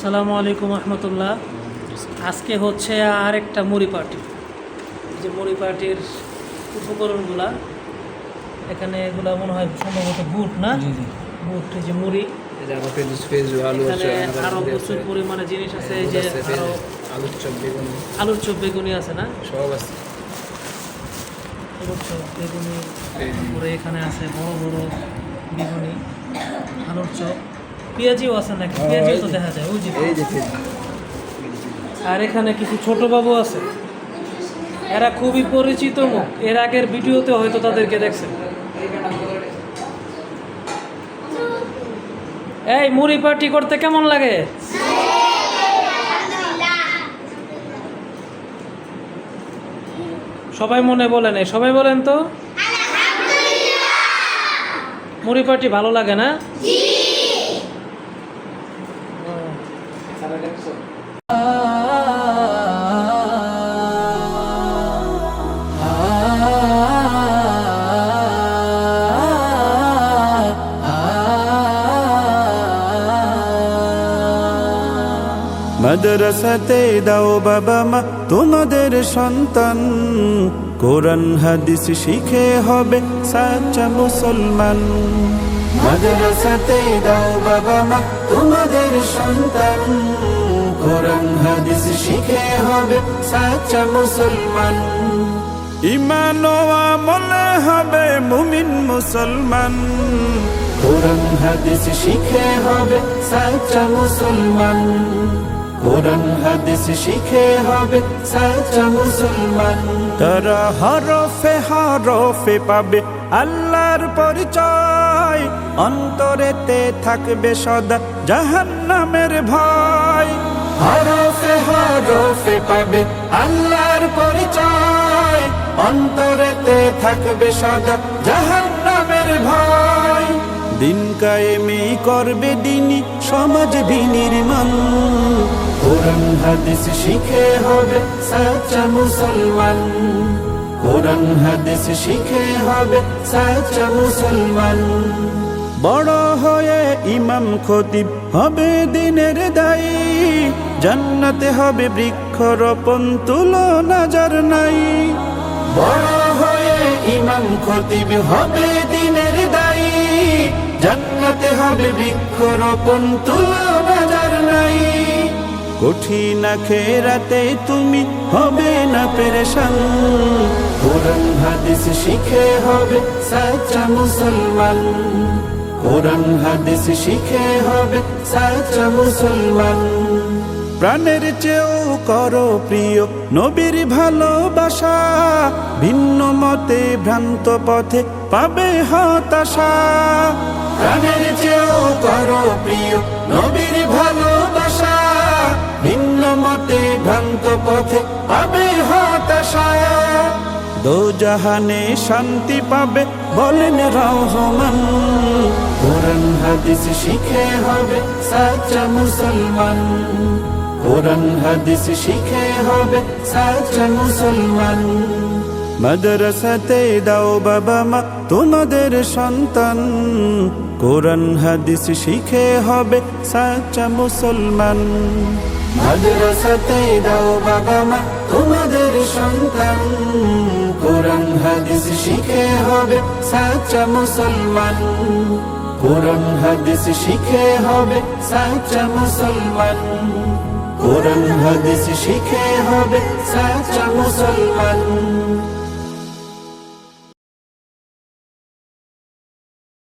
আসসালামু আলাইকুম রহমতুল্লাহ। আজকে হচ্ছে আরেকটা মুড়ি পার্টি। যে মুড়ি পার্টির উপকরণগুলা এখানে এগুলা মনে হয় সম্ভবত বুট না, বুট যে মুড়ি, আরো প্রচুর পরিমাণে জিনিস আছে। এই যে আরো আলুর চপ বেগুনি আছে না, সব আছে। আলুর চপ বেগুনি, তারপরে এখানে আছে বড় বড় বেগুনি, আলুর চপ, পেঁয়াজিও আছে নাকি, পেঁয়াজিও তো দেখা যায় ওই যে। আর এখানে কিছু ছোট বাবু আছে, এরা খুবই পরিচিত মুখ, এর আগের ভিডিওতে হয়তো তাদেরকে দেখছেন। এই মুড়ি পার্টি করতে কেমন লাগে? সবাই মনে বলেন, সবাই বলেন তো মুড়ি পার্টি ভালো লাগে না? মাদ্রাসাতে দাও বাবা মা তোমাদের সন্তান, কোরআন হাদিস শিখে হবে সাচ্চা মুসলমান। মাদ্রাসাতে দাও বাবা মা তোমাদের সন্তান, কোরআন হাদিস শিখে হবে সাচ্চা মুসলমান। ঈমান ও আমলে হবে মুমিন মুসলমান, কোরআন হাদিস শিখে হবে সাচ্চা মুসলমান। কোরআন হাদিস শিখে হবে সাচ্চা মুসলমান। তারা হরফে হরফে পাবে আল্লাহর পরিচয়, অন্তরেতে থাকবে সদা জাহান্নামের ভয়। হরফে হরফে পাবে আল্লাহর পরিচয়, অন্তরেতে থাকবে সদা জাহান্নামের ভয়। দিন কায়েমে করবে দিনী সমাজ বিনির্মাণ, কোরআন হাদিস শিখে হবে সাচ্চা মুসলমান। কোরআন হাদিস শিখে হবে সাচ্চা মুসলমান। বড় হয়ে ইমাম খতিব হবে দিনের দায়ী, জান্নাতে হবে বৃক্ষরোপণ তুলনা যার নাই। বড় হয়ে ইমাম খতিব হবে দিনের দায়ী, জান্নাতে হবে বৃক্ষরোপণ তুলনা যার নাই। কঠিন আখিরাতে তুমি হবে না পেরেশান, কোরআন হাদিস শিখে হবে সাচ্চা মুসলমান। কোরআন হাদিস শিখে হবে সাচ্চা মুসলমান। প্রাণের চেয়েও করো প্রিয় নবীর ভালোবাসা, ভিন্ন মতে ভ্রান্ত পথে পাবে হতাশা। প্রাণের চেয়েও করো প্রিয় নবীর ভালোবাসা, ভিন্ন মতে ভ্রান্ত পথে পাবে হতাশা। দোজাহানে শান্তি পাবে বলেন রহমান, কোরআন হাদিস শিখে হবে সাচ্চা মুসলমান। কোরআন হাদিস শিখে হবে সাচ্চা মুসলমান। মাদ্রাসাতে দাও বাবা মা তোমাদের সন্তান, কোরআন হাদিস শিখে হবে সাচ্চা মুসলমান। মাদ্রাসাতে দাও বাবা মা তোমাদের সন্তান, কোরআন হাদিস শিখে হবে সাচ্চা মুসলমান। কোরআন হাদিস শিখে হবে সাচ্চা মুসলমান। কোরআন হাদিস শিখে হবে সাচ্চা মুসলমান।